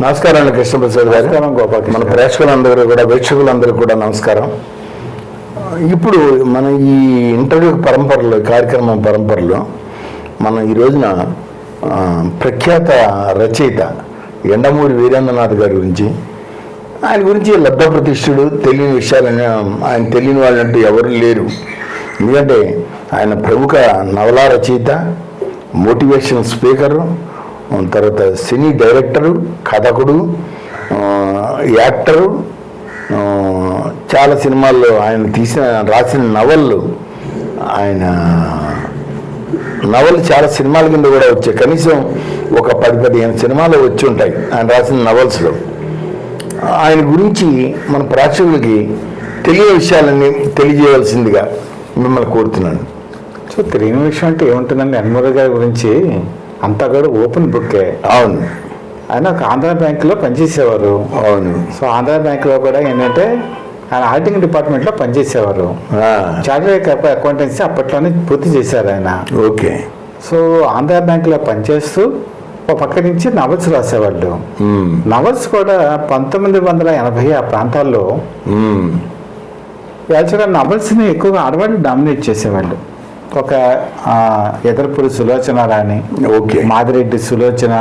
నమస్కారం అండి కృష్ణప్రసాద్ గారు. మన ప్రేక్షకులందరూ కూడా వీక్షకులందరూ కూడా నమస్కారం. ఇప్పుడు మన ఈ ఇంటర్వ్యూ కార్యక్రమం పరంపరలో మనం ఈ రోజున ప్రఖ్యాత రచయిత యండమూరి వీరేంద్రనాథ్ గారి గురించి, ఆయన గురించి లబ్ధ ప్రతిష్ఠుడు, తెలియని విషయాలని ఆయన తెలియని వాళ్ళంటూ ఎవరు లేరు. ఎందుకంటే ఆయన ప్రముఖ నవలా రచయిత, మోటివేషన్ స్పీకరు, తర్వాత సినీ డైరెక్టరు, కథకుడు, యాక్టరు, చాలా సినిమాల్లో ఆయన రాసిన నవళ్ళు చాలా సినిమాల కింద కూడా వచ్చాయి. కనీసం ఒక 10-15 సినిమాలు వచ్చి ఉంటాయి ఆయన రాసిన నవల్స్లో. ఆయన గురించి మన ప్రేక్షకులకి తెలియని విషయాలన్నీ తెలియజేయవలసిందిగా మిమ్మల్ని కోరుతున్నాను. సో తెలియని విషయం అంటే ఏముంటుందండి, యండమూరి గారి గురించి అంతా కూడా ఓపెన్ బుక్కే. అవును, ఆయన ఒక ఆంధ్ర బ్యాంకులో పనిచేసేవారు. అవును. సో ఆంధ్ర బ్యాంకులో కూడా ఏంటంటే ఆయన ఆడిటింగ్ డిపార్ట్మెంట్లో పనిచేసేవారు. చార్టర్డ్ అకౌంటెన్సీ అప్పట్లోనే పూర్తి చేశారు ఆయన. ఓకే. సో ఆంధ్ర బ్యాంకులో పనిచేస్తూ ఒక పక్క నుంచి నవల్స్ రాసేవాళ్ళు. నవల్స్ కూడా 1980 ఆ ప్రాంతాల్లో యాక్చువల్గా నవల్స్ని ఎక్కువగా ఆడవాళ్ళు డామినేట్ చేసేవాళ్ళు. ఒక ఎదరపూరి సులోచన రాణి, మాదిరెడ్డి సులోచన,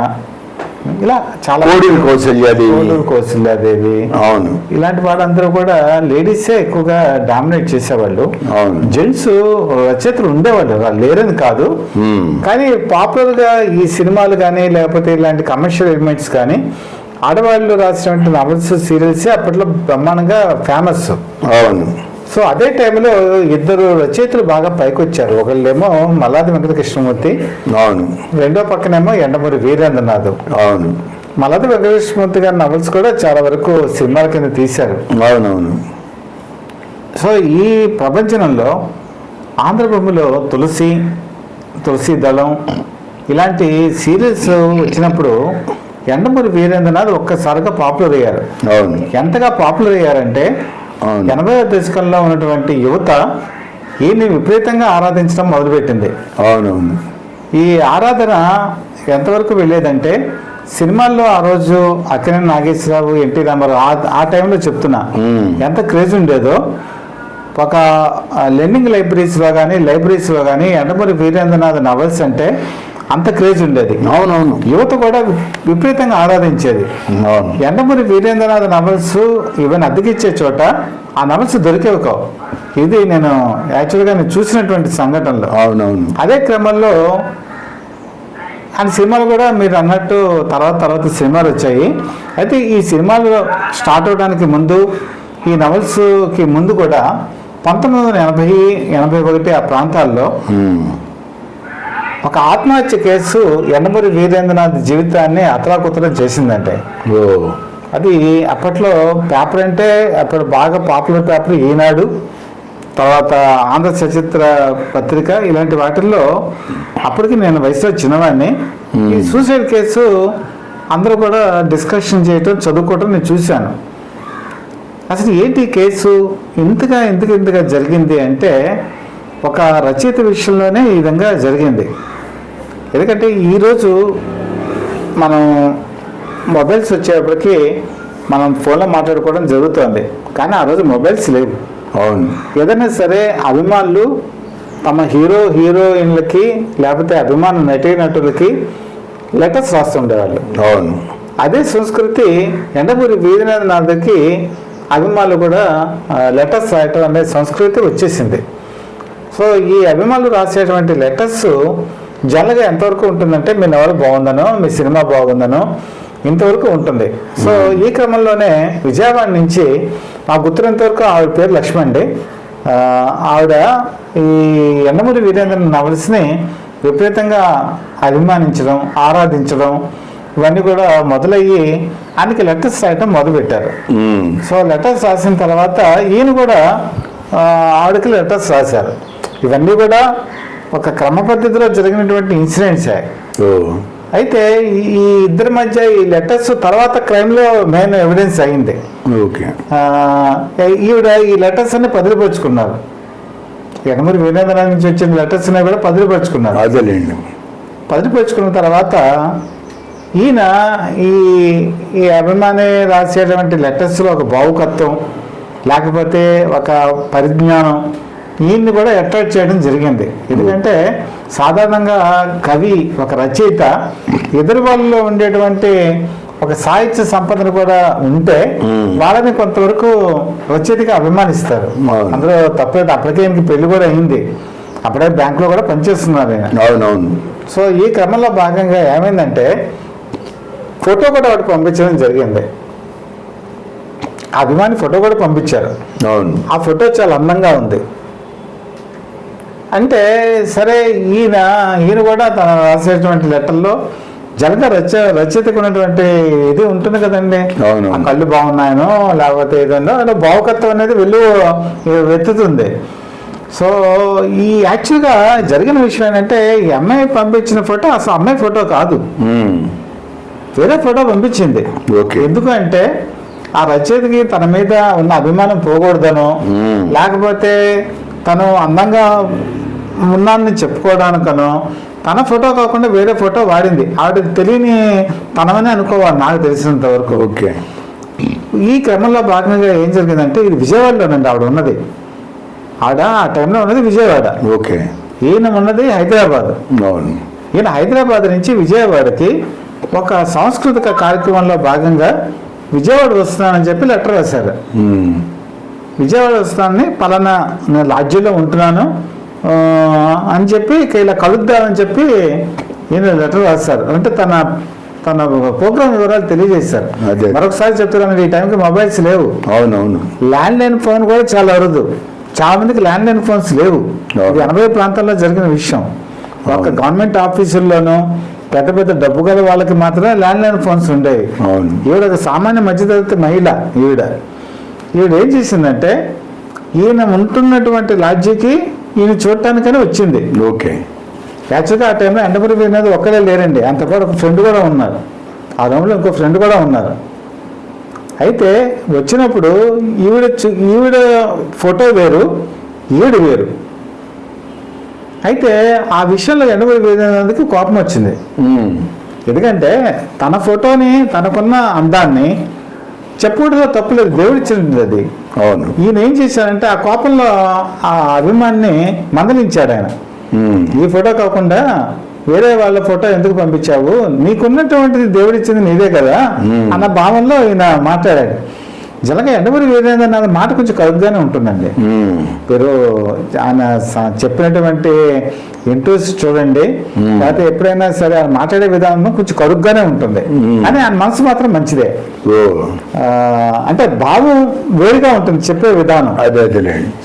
ఇలా చాలా కౌసల్యాదేవి, అవును, ఇలాంటి వాళ్ళందరూ కూడా లేడీసే ఎక్కువగా డామినేట్ చేసేవాళ్ళు. జెంట్స్ రచయితలు ఉండేవాళ్ళు, లేరని కాదు, కానీ పాపులర్ గా ఈ సినిమాలు కానీ లేకపోతే ఇలాంటి కమర్షియల్ ఎలిమెంట్స్ కానీ ఆడవాళ్ళు రాసినటువంటి నవల్స్, సీరియల్సే అప్పట్లో బ్రహ్మాండంగా ఫేమస్. అవును. సో అదే టైంలో 2 రచయితలు బాగా పైకి వచ్చారు. ఒకళ్ళేమో మల్లాది వెంకట కృష్ణమూర్తి, అవును, రెండో పక్కనేమో యండమూరి వీరేంద్రనాథ్. అవును. మల్లాది వెంకట కృష్ణమూర్తి గారి నవల్స్ కూడా చాలా వరకు సినిమాల కింద తీశారు. అవునవును. సో ఈ ప్రపంచంలో ఆంధ్రభూమిలో తులసి దళం ఇలాంటి సీరియల్స్ వచ్చినప్పుడు యండమూరి వీరేంద్రనాథ్ ఒక్కసారిగా పాపులర్ అయ్యారు. ఎంతగా పాపులర్ అయ్యారంటే 80వ దశకంలో ఉన్నటువంటి యువత ఈయన్ని విపరీతంగా ఆరాధించడం మొదలుపెట్టింది. అవునవును. ఈ ఆరాధన ఎంతవరకు వెళ్ళేదంటే సినిమాల్లో ఆ రోజు అక్కినేని నాగేశ్వరరావు, ఎన్టీ రామారావు ఆ టైంలో చెప్తున్నా ఎంత క్రేజ్ ఉండేదో, ఒక లెర్నింగ్ లైబ్రరీస్లో కానీ యండమూరి వీరేంద్రనాథ్ నవల్స్ అంటే అంత క్రేజ్ ఉండేది. అవునవును. యువత కూడా విపరీతంగా ఆరాధించేది. యండమూరి వీరేంద్రనాథ్ నవల్స్ ఈవెన్ అద్దెకిచ్చే చోట ఆ నవల్స్ దొరికేవి కావు. ఇది నేను యాక్చువల్గా చూసినటువంటి సంఘటనలు. అవునవును. అదే క్రమంలో ఆయన సినిమాలు కూడా మీరు అన్నట్టు తర్వాత సినిమాలు వచ్చాయి. అయితే ఈ సినిమాలు స్టార్ట్ అవడానికి ముందు, ఈ నవల్స్కి ముందు కూడా 1980-81 ఆ ప్రాంతాల్లో ఒక ఆత్మహత్య కేసు యండమూరి వీరేంద్రనాథ్ జీవితాన్ని అతలాకుతలం చేసిందంటే, అది అప్పట్లో పేపర్ అంటే అప్పుడు బాగా పాపులర్ పేపర్ ఈనాడు, తర్వాత ఆంధ్ర సచిత్ర పత్రిక, ఇలాంటి వాటిల్లో అప్పటికి నేను వయసులో చిన్నవాడిని. ఈ సూసైడ్ కేసు అందరూ కూడా డిస్కషన్ చేయటం, చదువుకోవటం నేను చూశాను. అసలు ఏంటి కేసు ఇంతగా జరిగింది అంటే ఒక రచయిత విషయంలోనే ఈ విధంగా జరిగింది. ఎందుకంటే ఈరోజు మనం మొబైల్స్ వచ్చేప్పటికి మనం ఫోన్లో మాట్లాడుకోవడం జరుగుతుంది, కానీ ఆ రోజు మొబైల్స్ లేవు. అవును. ఏదైనా సరే అభిమానులు తమ హీరోయిన్లకి లేకపోతే అభిమాన నటులకి లెటర్స్ రాస్తుండేవాళ్ళు. అవును. అదే సంస్కృతి యండమూరి వీరేంద్రనాథ్కి అభిమానులు కూడా లెటర్స్ రాయటం అనే సంస్కృతి వచ్చేసింది. సో ఈ అభిమానులు రాసేటువంటి లెటర్స్ జనరల్గా ఎంతవరకు ఉంటుందంటే మీ నవల బాగుందనో, మీ సినిమా బాగుందనో ఇంతవరకు ఉంటుంది. సో ఈ క్రమంలోనే విజయవాడ నుంచి నాకు గుర్తున్నంతవరకు ఆవిడ పేరు లక్ష్మి అండి. ఆవిడ ఈ యండమూరి వీరేంద్రనాథ్ నవల్స్ని విపరీతంగా అభిమానించడం, ఆరాధించడం ఇవన్నీ కూడా మొదలయ్యి ఆయనకి లెటర్స్ రాయటం మొదలుపెట్టారు. సో లెటర్స్ రాసిన తర్వాత ఈయన కూడా ఆవిడకి లెటర్స్ రాశారు. ఇవన్నీ కూడా ఒక క్రమ పద్ధతిలో జరిగినటువంటి ఇన్సిడెంట్సే. అయితే ఈ ఇద్దరి మధ్య ఈ లెటర్స్ తర్వాత క్రైమ్లో మెయిన్ ఎవిడెన్స్ అయింది. ఈవిడ ఈ లెటర్స్ అన్ని పదిలిపరుచుకున్నారు. యండమూరి వీరేంద్రనాథ్ నుంచి వచ్చిన లెటర్స్ కూడా పదిలిపరుచుకున్నారు. పదిలిపరుచుకున్న తర్వాత ఈయన ఈ ఈ అభిమాని రాసేటువంటి లెటర్స్లో ఒక భావుకత్వం లేకపోతే ఒక పరిజ్ఞానం ఈయన్ని కూడా అట్రాక్ట్ చేయడం జరిగింది. ఎందుకంటే సాధారణంగా కవి ఒక రచయిత ఎదురు వాళ్ళలో ఉండేటువంటి ఒక సాహిత్య సంపదను కూడా ఉంటే వాళ్ళని కొంతవరకు రచయితగా అభిమానిస్తారు. అందులో తప్పలేదు. అప్పటికే ఈయనకి పెళ్లి కూడా అయింది, అప్పుడే బ్యాంకులో కూడా పనిచేస్తున్నారు ఆయన. అవునవును. సో ఈ క్రమంలో భాగంగా ఏమైందంటే ఫోటో కూడా వాటికి పంపించడం జరిగింది. అభిమాని ఫోటో కూడా పంపించారు. అవును. ఆ ఫోటో చాలా అందంగా ఉంది. అంటే సరే ఈయన కూడా తన రాసేటువంటి లెటర్లో జనక రచయితకు ఉన్నటువంటి ఇది ఉంటుంది కదండి, ఆ కళ్ళు బాగున్నాయనో లేకపోతే ఏదన్నా అలా భావుకత్వం అనేది వెతుతుంది. సో ఈ యాక్చువల్గా జరిగిన విషయం ఏంటంటే ఈ అమ్మాయి పంపించిన ఫోటో అసలు అమ్మాయి ఫోటో కాదు, వేరే ఫోటో పంపించింది. ఎందుకంటే ఆ రచయితకి తన మీద ఉన్న అభిమానం పోకూడదనో లేకపోతే తను అందంగా ఉన్నానని చెప్పుకోవడానికనో తన ఫోటో కాకుండా వేరే ఫోటో వాడింది. ఆవిడకి తెలియని తనమని అనుకోవాలి నాకు తెలిసినంత వరకు. ఓకే. ఈ క్రమంలో భాగంగా ఏం జరిగిందంటే ఇది విజయవాడలోనండి ఆవిడ ఉన్నది. ఆవిడ ఆ టైంలో ఉన్నది విజయవాడ. ఓకే. ఈయన ఉన్నది హైదరాబాద్. ఈయన హైదరాబాద్ నుంచి విజయవాడకి ఒక సాంస్కృతిక కార్యక్రమంలో భాగంగా విజయవాడ వస్తున్నానని చెప్పి లెటర్ రాశారు. విజయవాడ వస్తున్నానని పలానా నేను లాడ్జీలో ఉంటున్నాను అని చెప్పి ఇలా కలుద్దామని చెప్పి ఈయన లెటర్ రాశారు. అంటే తన తన ప్రోగ్రామ్ వివరాలు తెలియజేశారు. మరొకసారి చెప్తున్నాను, ఈ టైంకి మొబైల్స్ లేవు. అవునవును. ల్యాండ్ లైన్ ఫోన్ కూడా చాలా అరుదు. చాలా మందికి ల్యాండ్ లైన్ ఫోన్స్ లేవు. ఇది 80 ప్రాంతాల్లో జరిగిన విషయం. ఒక గవర్నమెంట్ ఆఫీసుల్లోనూ పెద్ద పెద్ద డబ్బు గల వాళ్ళకి మాత్రమే ల్యాండ్ లైన్ ఫోన్స్ ఉండేవి. ఈవిడ ఒక సామాన్య మధ్యతరగతి మహిళ. ఈవిడ ఏం చేసిందంటే ఈయన ఉంటున్నటువంటి లాడ్జీకి ఈయన చూడటానికనే వచ్చింది. ఓకే. యాక్చువల్గా ఆ టైంలో ఎండమూరి వీరనాథ్ ఒక్కడే లేరండి, అంతపాటు ఒక ఫ్రెండ్ కూడా ఉన్నారు. ఆ రూమ్లో ఇంకో ఫ్రెండ్ కూడా ఉన్నారు. అయితే వచ్చినప్పుడు ఈవిడ ఫోటో వేరు, ఈవిడ వేరు. అయితే ఆ విషయంలో ఎండమూరి వీరనాథ్కి కోపం వచ్చింది. ఎందుకంటే తన ఫోటోని తనకున్న అందాన్ని చెప్పుకోవడంలో తప్పులేదు, దేవుడిచ్చింది అది. అవును. ఈయన ఏం చేశాడంటే ఆ కోపంలో ఆ అభిమాన్ని మందలించాడు ఆయన. ఈ ఫోటో కాకుండా వేరే వాళ్ళ ఫోటో ఎందుకు పంపించావు, నీకున్నటువంటిది దేవుడిచ్చింది నీదే కదా అన్న భావంలో ఈయన మాట్లాడాడు. జనగా ఎండమూరి వీరేంద్ర నాథ్ మాట కొంచెం కరుగ్గానే ఉంటుందండి. మీరు ఆయన చెప్పినటువంటి ఇంట్రెస్ట్ చూడండి, లేకపోతే ఎప్పుడైనా సరే ఆయన మాట్లాడే విధానం కొంచెం కరుగ్గానే ఉంటుంది, కానీ ఆయన మనసు మాత్రం మంచిదే. అంటే భావం వేరుగా ఉంటుంది చెప్పే విధానం.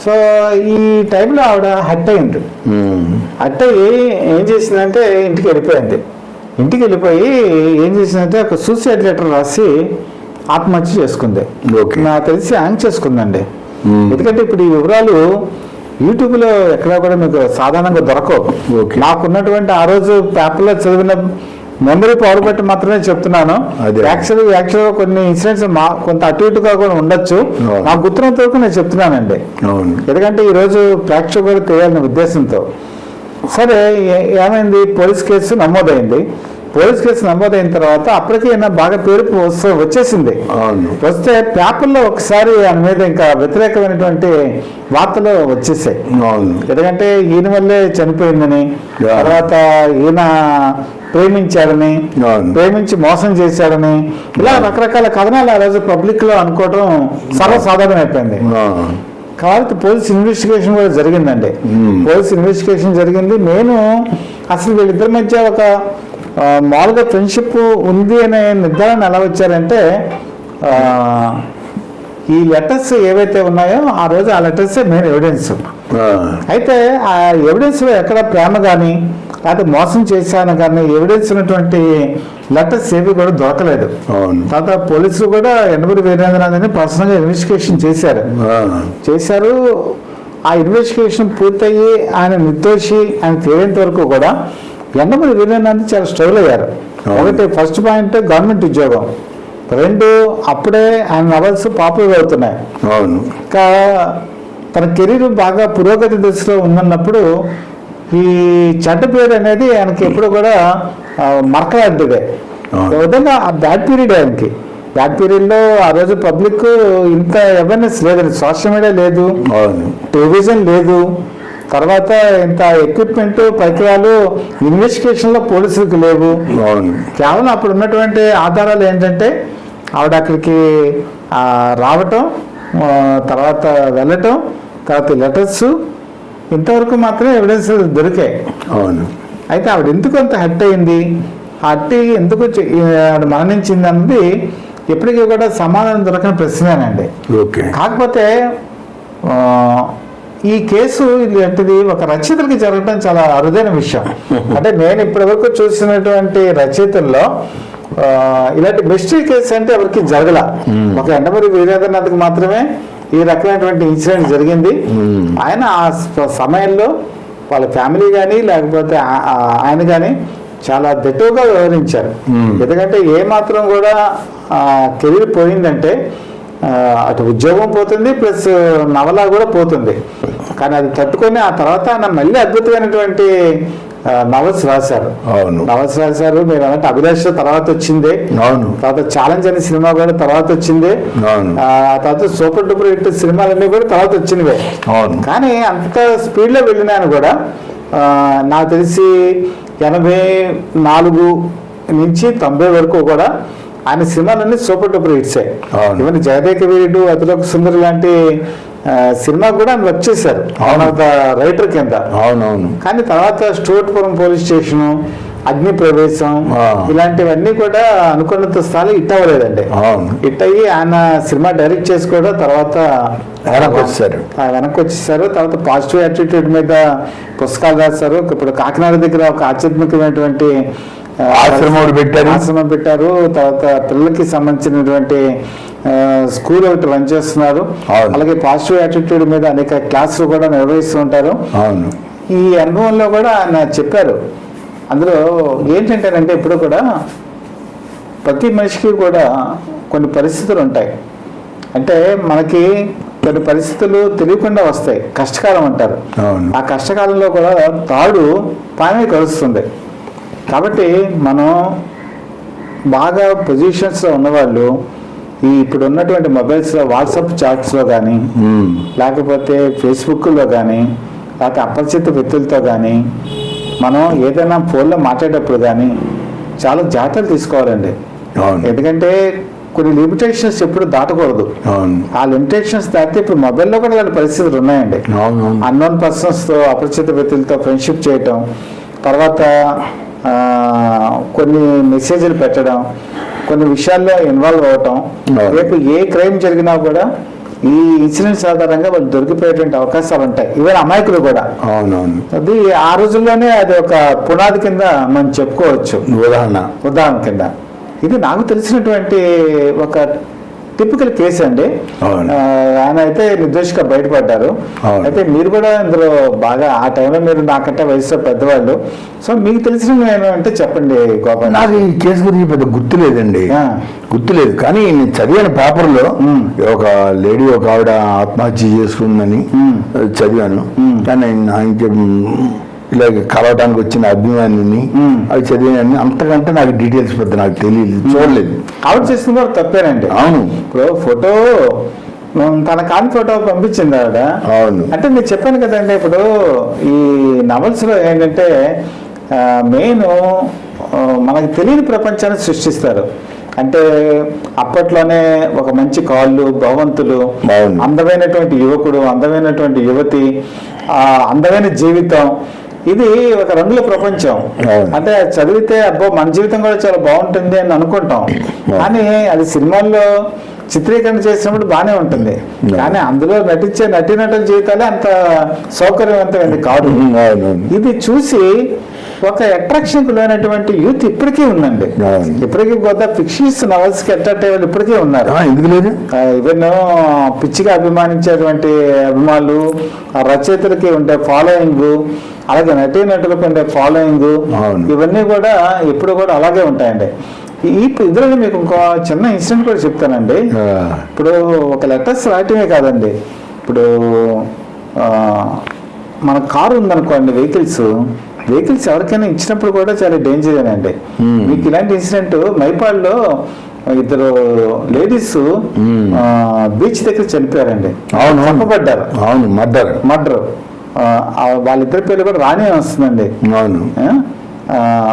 సో ఈ టైంలో ఆవిడ హట్ అయింది. హట్ అయ్యి ఏం చేసిందంటే ఇంటికి వెళ్ళిపోయింది. ఇంటికి వెళ్ళిపోయి ఏం చేసిందంటే ఒక సూసైడ్ లెటర్ రాసి ఆత్మహత్య చేసుకుంది. నాకు తెలిసి హ్యాంగ్ చేసుకుందండి. ఎందుకంటే ఇప్పుడు ఈ వివరాలు యూట్యూబ్లో ఎక్కడా కూడా మీకు సాధారణంగా దొరకవు. నాకున్నటువంటి ఆ రోజు పేపర్లో చదివిన మెమరీ పవర్ బట్టి మాత్రమే చెప్తున్నాను. యాక్చువల్గా కొన్ని ఇన్సిడెంట్స్ కొంత అటు ఇటుగా కూడా ఉండొచ్చు. నాకు గుర్తున్నంత వరకు నేను చెప్తున్నానండి. ఎందుకంటే ఈరోజు ప్రేక్షకులు తెలియాలనే ఉద్దేశంతో. సరే ఏమైంది, పోలీస్ కేసు నమోదైంది. పోలీస్ కేసు నమోదైన తర్వాత అప్పటికే బాగా పేరు వచ్చేసింది. వస్తే పేపర్లో ఒకసారి ఆయన మీద ఇంకా వ్యతిరేకమైనటువంటి వార్తలు వచ్చేసాయి. ఎందుకంటే ఈయన వల్లే చనిపోయిందని, తర్వాత ఈయన ప్రేమించాడని, ప్రేమించి మోసం చేశాడని, ఇలా రకరకాల కథనాలు ఆ రోజు పబ్లిక్ లో అనుకోవడం సర్వసాధారణం అయిపోయింది. కాబట్టి పోలీస్ ఇన్వెస్టిగేషన్ కూడా జరిగిందండి. పోలీస్ ఇన్వెస్టిగేషన్ జరిగింది. నేను అసలు వీళ్ళిద్దరి మధ్య ఒక మామూలుగా ఫ్రెండ్షిప్ ఉంది అనే నిర్ధారణ ఎలా వచ్చారంటే ఈ లెటర్స్ ఏవైతే ఉన్నాయో ఆ రోజు ఆ లెటర్స్ మెయిన్ ఎవిడెన్స్. అయితే ఆ ఎవిడెన్స్లో ఎక్కడ ప్రేమ కానీ లేకపోతే మోసం చేశాను కానీ ఎవిడెన్స్ ఉన్నటువంటి లెటర్స్ ఏవి కూడా దొరకలేదు. తర్వాత పోలీసులు కూడా ఎండమూరి వీరేంద్రనాథ్ని పర్సనల్గా ఇన్వెస్టిగేషన్ చేశారు. ఆ ఇన్వెస్టిగేషన్ పూర్తయ్యి ఆయన నిర్దోషి ఆయన తేలేంత వరకు కూడా ఎండమూరి వీరేంద్రనాథ్ చాలా స్ట్రగుల్ అయ్యారు. ఒకటి ఫస్ట్ పాయింట్ గవర్నమెంట్ ఉద్యోగం, రెండు అప్పుడే ఆయన నవల్స్ పాపులర్ అవుతున్నాయి. ఇంకా తన కెరీర్ బాగా పురోగతి దశలో ఉన్నప్పుడు ఈ చెడ్డ పేరు అనేది ఆయనకి ఎప్పుడు కూడా మరకలాంటిదే. అవును. ఒక విధంగా ఆ బ్యాడ్ పీరియడ్ ఆయనకి. బ్యాడ్ పీరియడ్లో ఆ రోజు పబ్లిక్ ఇంత అవేర్నెస్ లేదండి, సోషల్ మీడియా లేదు, అవును టెలివిజన్ లేదు, తర్వాత ఇంత ఎక్విప్మెంట్ పరికరాలు ఇన్వెస్టిగేషన్లో పోలీసులకు లేవు. అవును కేవలం అప్పుడు ఉన్నటువంటి ఆధారాలు ఏంటంటే ఆవిడ అక్కడికి రావటం, తర్వాత వెళ్ళటం, తర్వాత లెటర్స్, ఇంతవరకు మాత్రమే ఎవిడెన్స్ దొరికాయి. అవును అయితే ఆవిడ ఎందుకు అంత హర్ట్ అయింది, హర్ట్ ఎందుకు ఆవిడ మరణించింది అన్నది ఎప్పటికీ కూడా సమాధానం దొరకని ప్రశ్నేనండి. ఓకే. కాకపోతే ఈ కేసు ఇలాంటిది ఒక రచయితలకి జరగడం చాలా అరుదైన విషయం. అంటే నేను ఇప్పటివరకు చూసినటువంటి రచయితల్లో ఇలాంటి మిస్టరీ కేసు అంటే ఎవరికి జరగల. ఒక ఎండమూరి వీరేంద్రనాథ్కి మాత్రమే ఈ రకమైనటువంటి ఇన్సిడెంట్ జరిగింది. ఆయన ఆ సమయంలో వాళ్ళ ఫ్యామిలీ కానీ లేకపోతే ఆయన కానీ చాలా దిట్టుగా వ్యవహరించారు. ఎందుకంటే ఏ మాత్రం కూడా కెరీర్ పోయిందంటే అటు ఉద్యోగం పోతుంది, ప్లస్ నవల కూడా పోతుంది. కానీ అది తట్టుకొని ఆ తర్వాత ఆయన మళ్ళీ అద్భుతమైనటువంటి నవల్స్ రాశారు. నవల్స్ రాశారు. మీరు అన్నట్టు అభిలాష తర్వాత వచ్చింది, తర్వాత ఛాలెంజ్ అనే సినిమా కూడా తర్వాత వచ్చింది, తర్వాత సూపర్ డూపర్ హిట్ సినిమాలన్నీ కూడా తర్వాత వచ్చినవే. కానీ అంత స్పీడ్ లో వెళ్ళినాను కూడా నాకు తెలిసి 84 నుంచి 90 వరకు కూడా ఆయన సినిమాలన్నీ super duper హిట్సే. Even Jagadeka Veerudu, Athiloka Sundari లాంటి సినిమా కూడా ఆయన వచ్చేసారు రైటర్ కింద. కానీ తర్వాత స్టూవర్ట్పురం పోలీస్ స్టేషను, అగ్ని ప్రవేశం, ఇలాంటివన్నీ కూడా అనుకున్నంత స్థాయి హిట్ అవ్వలేదండి. హిట్ అయ్యి ఆయన సినిమా డైరెక్ట్ చేసి కూడా తర్వాత వెనక్కి వచ్చేసారు. తర్వాత పాజిటివ్ యాటిట్యూడ్ మీద పుస్తకాలు రాశారు. ఇప్పుడు కాకినాడ దగ్గర ఒక ఆధ్యాత్మికమైనటువంటి ఆశ్రమం పెట్టారు. తర్వాత పిల్లలకి సంబంధించినటువంటి స్కూల్ ఒకటి రన్ చేస్తున్నారు. అలాగే పాజిటివ్ యాటిట్యూడ్ మీద అనేక క్లాసులు కూడా నిర్వహిస్తూ ఉంటారు. ఈ అనుభవంలో కూడా ఆయన చెప్పారు. అందులో ఏంటంటేనంటే ఇప్పుడు కూడా ప్రతి మనిషికి కూడా కొన్ని పరిస్థితులు ఉంటాయి. అంటే మనకి కొన్ని పరిస్థితులు తెలియకుండా వస్తాయి, కష్టకాలం అంటారు. ఆ కష్టకాలంలో కూడా తాడు పామే కలుస్తుంది. కాబట్టి మనం బాగా పొజిషన్స్లో ఉన్నవాళ్ళు ఇప్పుడు ఉన్నటువంటి మొబైల్స్లో వాట్సాప్ చాట్స్లో కానీ లేకపోతే ఫేస్బుక్లో కానీ లేకపోతే అపరిచిత వ్యక్తులతో కానీ మనం ఏదైనా ఫోన్లో మాట్లాడేటప్పుడు కానీ చాలా జాగ్రత్తలు తీసుకోవాలండి. ఎందుకంటే కొన్ని లిమిటేషన్స్ ఎప్పుడు దాటకూడదు. ఆ లిమిటేషన్స్ దాటితే ఇప్పుడు మొబైల్లో కూడా ఇలాంటి పరిస్థితులు ఉన్నాయండి. అన్నోన్ పర్సన్స్తో, అపరిచిత వ్యక్తులతో ఫ్రెండ్షిప్ చేయటం, తర్వాత కొన్ని మెసేజ్లు పెట్టడం, కొన్ని విషయాల్లో ఇన్వాల్వ్ అవ్వటం, రేపు ఏ క్రైమ్ జరిగినా కూడా ఈ ఇన్సిడెంట్స్ ఆధారంగా వాళ్ళు దొరికిపోయేటువంటి అవకాశాలు ఉంటాయి. ఈవెన్ అమాయకులు కూడా. అది ఆ రోజుల్లోనే అది ఒక పునాది కింద మనం చెప్పుకోవచ్చు, ఉదాహరణ కింద. ఇది నాకు తెలిసినటువంటి ఒక టిపికల్ కేసు అండి. ఆయన అయితే నిర్దోషిగా బయటపడ్డారు. అయితే మీరు కూడా ఇందులో బాగా ఆ టైంలో మీరు నాకంటే వయసులో పెద్దవాళ్ళు, సో మీకు తెలిసిన అంటే చెప్పండి గోపాల్. నాకు ఈ కేసు గురించి పెద్ద గుర్తులేదండి, గుర్తులేదు. కానీ నేను చదివాను పేపర్లో, ఒక లేడీ ఒక ఆవిడ ఆత్మహత్య చేసుకుందని చదివాను. కానీ ఇలా కలవటానికి వచ్చిన అభిమానిని అవి చదివాను. అంతకంటే నాకు డీటెయిల్స్ పెద్ద నాకు తెలియదు, చూడలేదు. ఆవిడ చేసింది కూడా తప్పేనండి. అవును. ఇప్పుడు ఫోటో తన కాని ఫోటో పంపించింది ఆవిడ. అంటే నేను చెప్పాను కదండి, ఇప్పుడు ఈ నవల్స్ లో ఏంటంటే మెయిన్ మనకు తెలియని ప్రపంచాన్ని సృష్టిస్తారు. అంటే అప్పట్లోనే ఒక మంచి కాళ్ళు, భగవంతులు, అందమైనటువంటి యువకుడు, అందమైనటువంటి యువతి, అందమైన జీవితం, ఇది ఒక రంగుల ప్రపంచం. అంటే చదివితే అబ్బో మన జీవితం కూడా చాలా బాగుంటుంది అని అనుకుంటాం. కానీ అది సినిమాల్లో చిత్రీకరణ చేసినప్పుడు బాగానే ఉంటుంది. కానీ అందులో నటించే నటీనటుల జీవితాలే అంత సౌకర్యవంతమైనది కాదు. ఇది చూసి ఒక అట్రాక్షన్ కు లేనటువంటి యూత్ ఇప్పటికీ ఉందండి. ఇప్పటికీ కొత్త ఫిక్షన్స్ నవల్స్ కి అట్రాక్ట్ అయ్యే వాళ్ళు ఇప్పటికీ ఉన్నారు. ఈవెన్ పిచ్చిగా అభిమానించేటువంటి అభిమానులు, రచయితలకి ఉండే ఫాలోయింగ్, అలాగే నటీనటులకు ఉండే ఫాలోయింగ్, ఇవన్నీ కూడా ఇప్పుడు కూడా అలాగే ఉంటాయండి. ఇందులో మీకు ఇంకో చిన్న ఇన్సిడెంట్ కూడా చెప్తానండి. ఇప్పుడు ఒక లెటర్స్ రాయటమే కాదండి, ఇప్పుడు మన కారు ఉందనుకోండి, వెహికల్స్, వెహికల్స్ ఎవరికైనా ఇచ్చినప్పుడు కూడా చాలా డేంజరేనండి. మీకు ఇలాంటి ఇన్సిడెంట్ మైపాడులో ఇద్దరు లేడీస్ బీచ్ దగ్గర చనిపోయారండి. అవును, చంపబడ్డారు. అవును, మర్డర్. వాళ్ళిద్దరి పేర్లు కూడా రాణి అని వస్తుందండి. అవును,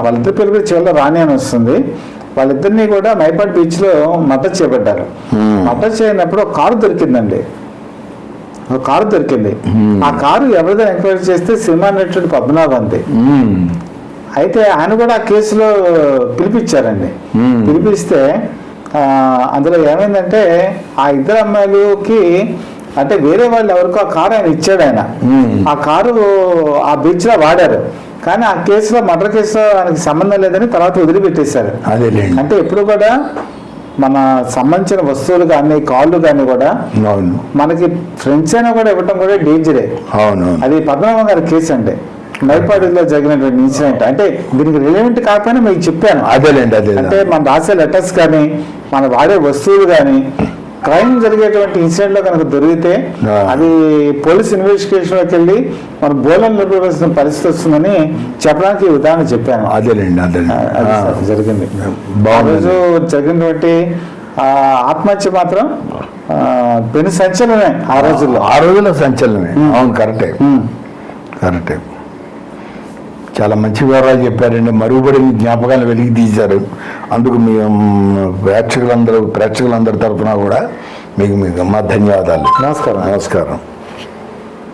వాళ్ళిద్దరి పేర్లు కూడా చివరిలో రాణి అని వస్తుంది. వాళ్ళిద్దరిని కూడా మైపాడ్ బీచ్ లో మర్డర్ చేయబడ్డారు. మర్డర్ చేయనప్పుడు ఒక కారు దొరికిందండి. ఒక కారు దొరికింది. ఆ కారు ఎవరిదో ఎంక్వైరీ చేస్తే సినిమా నటుడు పద్మనాభంది. అయితే ఆయన కూడా ఆ కేసులో పిలిపించారండి. పిలిపిస్తే అందులో ఏమైందంటే ఆ ఇద్దరు అమ్మాయిలకి అంటే వేరే వాళ్ళు ఎవరికో ఆ కారు ఆయన ఇచ్చాడు. ఆయన ఆ కారు ఆ బీచ్ లో వాడారు. కానీ ఆ కేసులో మర్డర్ కేసులో ఆయనకి సంబంధం లేదని తర్వాత వదిలిపెట్టేశారు. అంటే ఎప్పుడు కూడా మన సంబంధించిన వస్తువులు కానీ కాళ్ళు కానీ కూడా మనకి ఫ్రెండ్స్ అయినా కూడా ఇవ్వటం కూడా డేంజరే. అది పద్మనాభం గారి కేసు అండి, మైపాడులో జరిగినటువంటి ఇన్సిడెంట్. అంటే దీనికి రిలేవెంట్ కాకపోయినా మీకు చెప్పాను. అంటే మన రాసే లెటర్స్ కానీ మన వాడే వస్తువులు కానీ క్రైమ్ జరిగేటువంటి ఇన్సిడెంట్ లో కనుక దొరికితే అది పోలీస్ ఇన్వెస్టిగేషన్ లోకి వెళ్ళి మన బోలను నిలబడాల్సిన పరిస్థితి వస్తుందని చెప్పడానికి ఉదాహరణ చెప్పాను. జరిగింది. రోజు జరిగినటువంటి ఆత్మహత్య మాత్రం పెను సంచలనమే ఆ రోజుల్లో సంచలనమే. అవును, కరెక్టే. చాలా మంచి వివరాలు చెప్పారండి. మరుగుపడిన జ్ఞాపకాలు వెలికి తీశారు. అందుకు మీ ప్రేక్షకులందరూ తరఫున కూడా మీకు మా ధన్యవాదాలు. నమస్కారం.